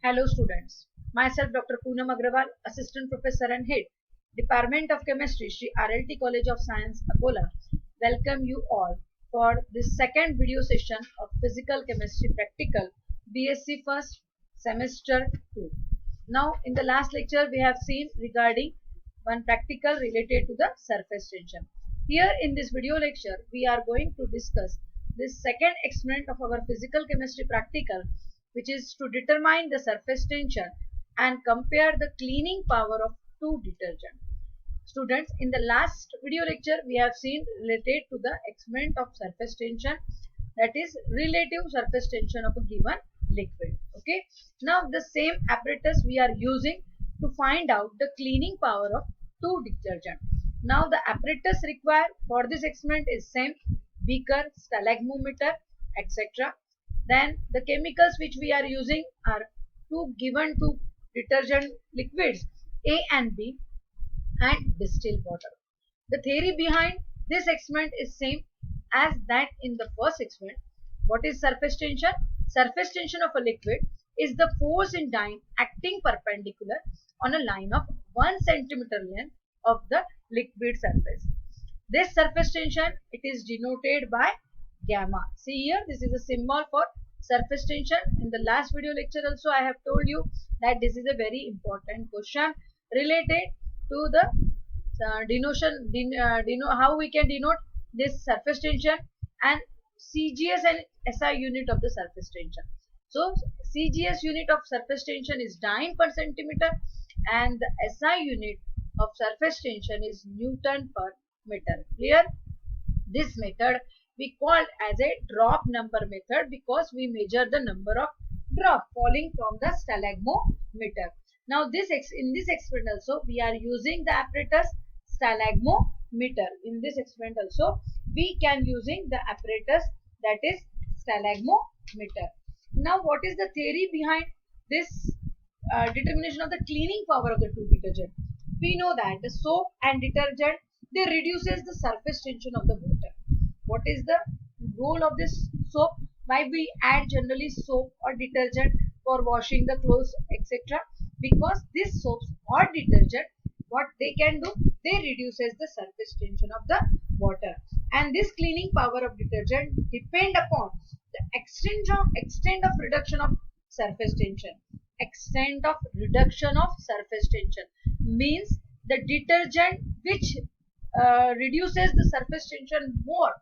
Hello students, myself Dr. Poonam Agrawal, Assistant Professor and Head, Department of Chemistry, Sri RLT College of Science, Akola. Welcome you all for this second video session of Physical Chemistry Practical BSc First Semester 2. Now in the last lecture we have seen regarding one practical related to the surface tension. Here in this video lecture we are going to discuss this second experiment of our Physical Chemistry Practical, which is to determine the surface tension and compare the cleaning power of two detergents. Students, in the last video lecture we have seen related to the experiment of surface tension, that is relative surface tension of a given liquid. Okay, now the same apparatus we are using to find out the cleaning power of two detergents. Now the apparatus required for this experiment is same: beaker, stalagmometer, etc. Then the chemicals which we are using are given two detergent liquids A and B and distilled water. The theory behind this experiment is same as that in the first experiment. What is surface tension? Surface tension of a liquid is the force in dyne acting perpendicular on a line of 1 centimeter length of the liquid surface. This surface tension, it is denoted by gamma. See here, this is a symbol for surface tension. In the last video lecture also I have told you that this is a very important question related to the how we can denote this surface tension and CGS and SI unit of the surface tension. So CGS unit of surface tension is dyne per centimeter and the SI unit of surface tension is Newton per meter. Clear? This method we called as a drop number method because we measure the number of drop falling from the stalagmometer. Now in this experiment also we are using the apparatus stalagmometer. In this experiment also we can using the apparatus that is stalagmometer. Now what is the theory behind this determination of the cleaning power of the two detergent? We know that the soap and detergent, they reduces the surface tension of the water. What is the role of this soap? Why we add generally soap or detergent for washing the clothes, etc.? Because these soaps or detergent, what they can do, they reduces the surface tension of the water. And this cleaning power of detergent depend upon the extent of reduction of surface tension. Extent of reduction of surface tension means the detergent which reduces the surface tension more,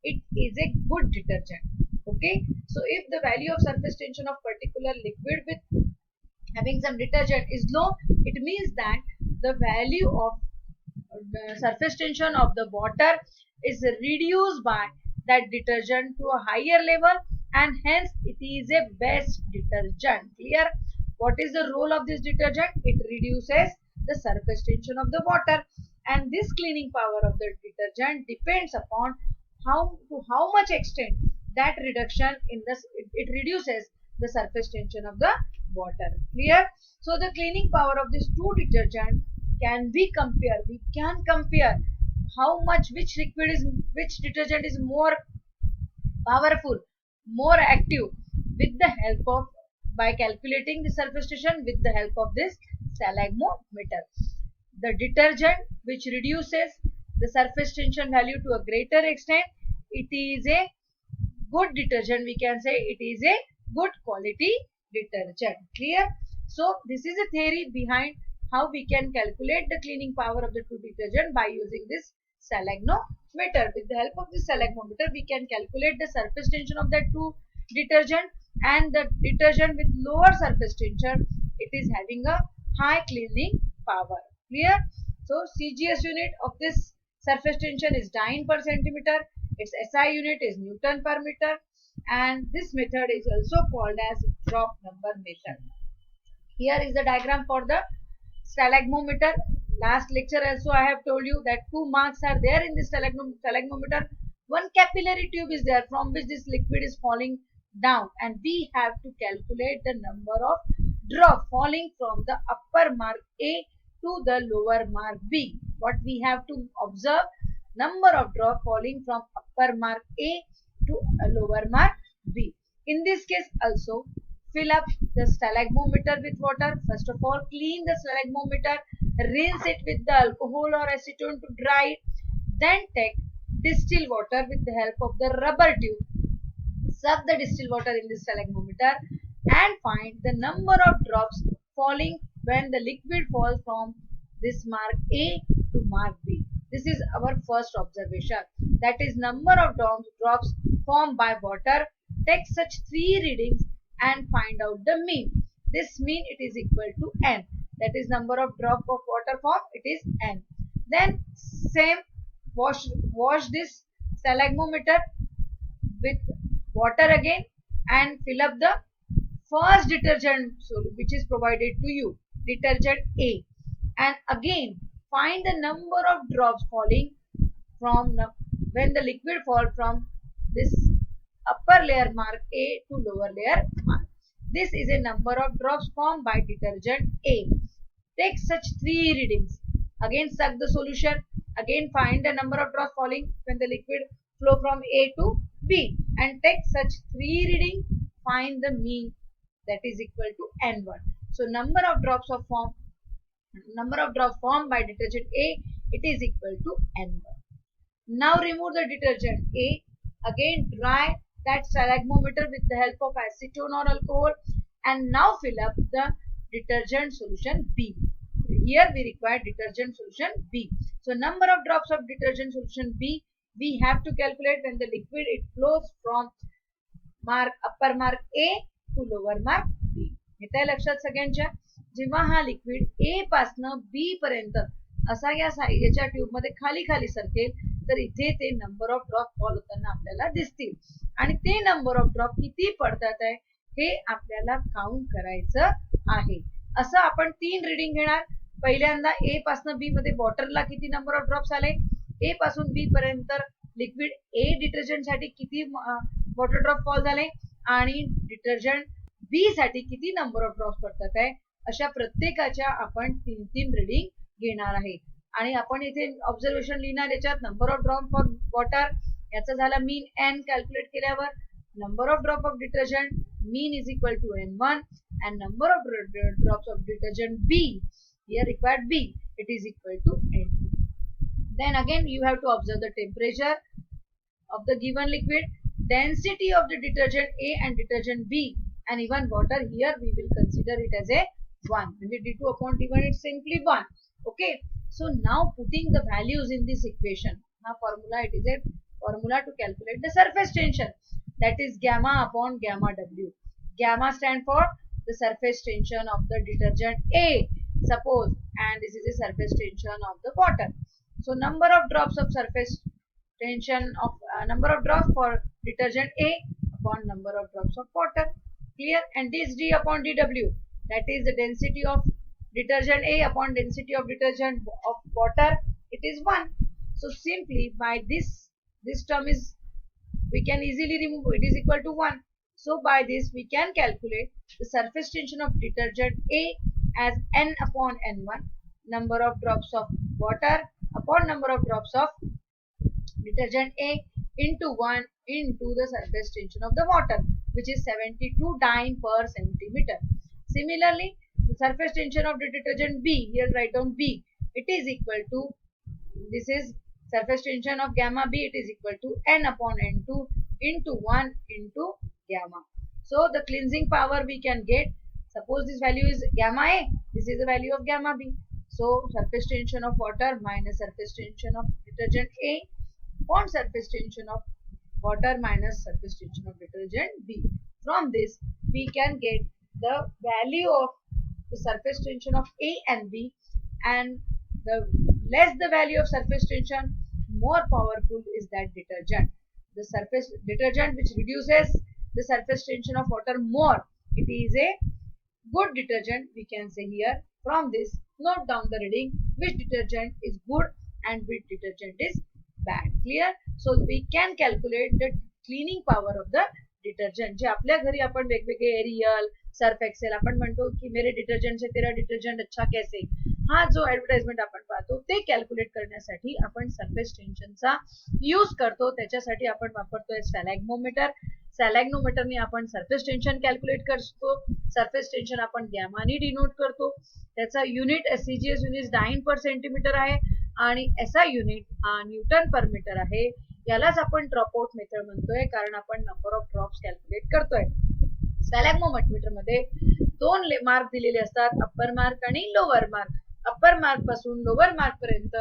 it is a good detergent. Okay, so if the value of surface tension of particular liquid with having some detergent is low, it means that the value of surface tension of the water is reduced by that detergent to a higher level and hence it is a best detergent. Clear? What is the role of this detergent? It reduces the surface tension of the water, and this cleaning power of the detergent depends upon how much extent that reduction in this it reduces the surface tension of the water. Clear? So the cleaning power of this two detergent can be compared. We can compare how much which detergent is more powerful, more active with the help of by calculating the surface tension with the help of this stalagmometer. The detergent which reduces the surface tension value to a greater extent, it is a good detergent. We can say it is a good quality detergent. Clear? So this is a theory behind how we can calculate the cleaning power of the two detergent by using this stalagmometer. With the help of this stalagmometer we can calculate the surface tension of the two detergent, and the detergent with lower surface tension, it is having a high cleaning power. Clear? So CGS unit of this surface tension is dyne per centimeter, its SI unit is Newton per meter, and this method is also called as drop number method. Here is the diagram for the stalagmometer. Last lecture also I have told you that 2 marks are there in this stalagmometer. One capillary tube is there from which this liquid is falling down, and we have to calculate the number of drop falling from the upper mark A to the lower mark B. What we have to observe, number of drop falling from upper mark A to a lower mark B. In this case also fill up the stalagmometer with water. First of all, clean the stalagmometer, rinse it with the alcohol or acetone to dry it. Then take distilled water with the help of the rubber tube. Suck the distilled water in the stalagmometer and find the number of drops falling when the liquid falls from this mark A to mark B. This is our first observation. That is, number of drops formed by water. Take such 3 readings and find out the mean. This mean it is equal to n. That is, number of drop of water formed, it is n. Then same, wash this stalagmometer with water again and fill up the first detergent which is provided to you, detergent A, and again find the number of drops falling from when the liquid fall from this upper layer mark A to lower layer mark. This is a number of drops formed by detergent A. Take such 3 readings. Again suck the solution. Again find the number of drops falling when the liquid flow from A to B and take such 3 readings. Find the mean, that is equal to n1. So number of drops formed by detergent A, it is equal to n1. Now remove the detergent A. Again dry that stalagmometer with the help of acetone or alcohol and now fill up the detergent solution B. Here we require detergent solution B. So number of drops of detergent solution B we have to calculate when the liquid it flows from upper mark A to lower mark B. येतंय लक्षात सगळ्यांच्या? जेव्हा हा liquid A पासून B पर्यंत असा याच्या tube मध्ये खाली खाली सरकेल तर इथे ते नंबर ऑफ ड्रॉप फॉल होताना आपल्याला दिसतील आणि ते नंबर ऑफ ड्रॉप किती पडतात आहे हे आपल्याला काउंट करायचं आहे. असं आपण 3 रीडिंग घेणार. पहिल्यांदा A पासून B मध्ये वॉटरला किती नंबर ऑफ ड्रॉप्स आले, A पासून B पर्यंत लिक्विड A डिटर्जंट साठी किती वॉटर ड्रॉप फॉल झाले आणि डिटर्जंट B साठी किती नंबर ऑफ ड्रॉप्स पडतात आहे. अशा प्रत्येकाच्या आपण 3 रीडिंग घेणार आहे आणि आपण इथे ऑब्झर्वेशन लिहिणार. याच्यात number of drop for water याचा झाला मीन n कॅल्क्युलेट केल्यावर. Number of drop of detergent mean is equal to n1 and number of drops of detergent B, here required B, it is equal to n2. Then again you have to observe the temperature of the given liquid, density of the detergent A and detergent B and even water. Here we will consider it as a 1. When we d2 upon d1 it's simply 1. Okay, so now putting the values in this equation, now formula, it is a formula to calculate the surface tension, that is gamma upon gamma W. Gamma stand for the surface tension of the detergent A, suppose, and this is the surface tension of the water. So number of drops of surface tension of number of drops for detergent A upon number of drops of water. Clear? And this d upon dw, that is the density of detergent A upon density of detergent of water, it is 1. So simply by this term is, we can easily remove, it is equal to 1. So by this we can calculate the surface tension of detergent A as n upon n1, number of drops of water upon number of drops of detergent A into 1 into the surface tension of the water, which is 72 dyne per centimeter. Similarly, the surface tension of the detergent B, here write down B, it is equal to, this is surface tension of gamma B, it is equal to n upon n2 into 1 into gamma. So the cleansing power we can get, suppose this value is gamma A, this is the value of gamma B. So surface tension of water minus surface tension of detergent A upon surface tension of water minus surface tension of detergent B. From this we can get the value of the surface tension of A and B, and the less the value of surface tension, more powerful is that detergent. The surface detergent which reduces the surface tension of water more, it is a good detergent, we can say here. From this note down the reading which detergent is good and which detergent is bad. Clear? So we can calculate the cleaning power of the detergent. जे आपल्या घरी आपण वेगवेगळे aerial, Surf Excel आपण म्हणतो की मेरे detergent से तेरा डिटर्जंट अच्छा कैसे, हा जो ऍडव्हर्टाइजमेंट आपण पाहतो ते कॅल्क्युलेट करण्यासाठी आपण सरफेस टेन्शनचा यूज करतो. त्याच्यासाठी आपण वापरतोय स्टॅलॅग्मोमीटर. सॅलॅग्नोमीटरने आपण सरफेस टेन्शन कॅल्क्युलेट करतो. सरफेस टेन्शन आपण गॅमानी डिनोट करतो. त्याचा युनिट सीजीएस युनिट डाईन पर सेंटीमीटर आहे आणि एसआय युनिट हा न्यूटन पर मीटर आहे. यालाच आपण ड्रॉपआउट मेथड म्हणतोय, कारण आपण नंबर ऑफ ड्रॉप्स कॅल्क्युलेट करतोय. सॅलॅग्नोमीटर मध्ये 2 मार्क दिलेले असतात, अप्पर मार्क आणि लोअर मार्क. अप्पर मार्क पासून लोअर मार्क पर्यंत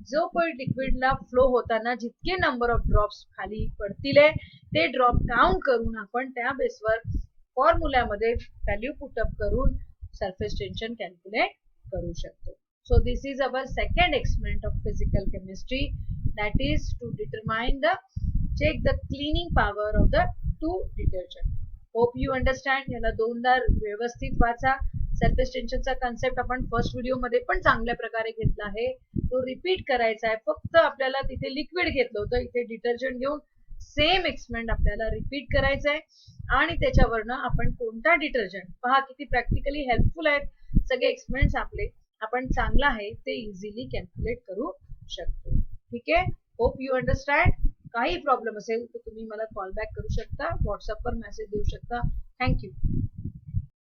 जो पण लिक्विडला फ्लो होताना जितके नंबर ऑफ ड्रॉप्स खाली पडतील ते ड्रॉप काउंट करून आपण त्या बेसवर फॉर्म्युल्यामध्ये व्हॅल्यू पुटअप करून सरफेस टेन्शन कॅल्क्युलेट करू शकतो. So this is our second experiment of physical chemistry, that is to determine check the cleaning power of the two detergent. Hope you understand. याला दोनदा व्यवस्थित वाचा. सरफेस टेन्शनचा कन्सेप्ट आपण first video मध्ये पण चांगल्या प्रकारे घेतला आहे, तो रिपीट करायचा आहे. फक्त आपल्याला तिथे लिक्विड घेतलं होतं, इथे डिटर्जंट घेऊन सेम एक्सपेरिमेंट आपल्याला रिपीट करायचं आहे आणि त्याच्यावरनं आपण कोणता डिटर्जंट, पहा किती प्रॅक्टिकली हेल्पफुल आहेत सगळे एक्सपेरिमेंट्स आपले, आपण चांगला आहे ते इझिली कॅल्क्युलेट करू शकतो. ठीक आहे. Hope you understand. काही प्रॉब्लेम असेल तर तुम्ही मला कॉल बॅक करू शकता, व्हॉट्सअपवर मेसेज देऊ शकता. थँक्यू.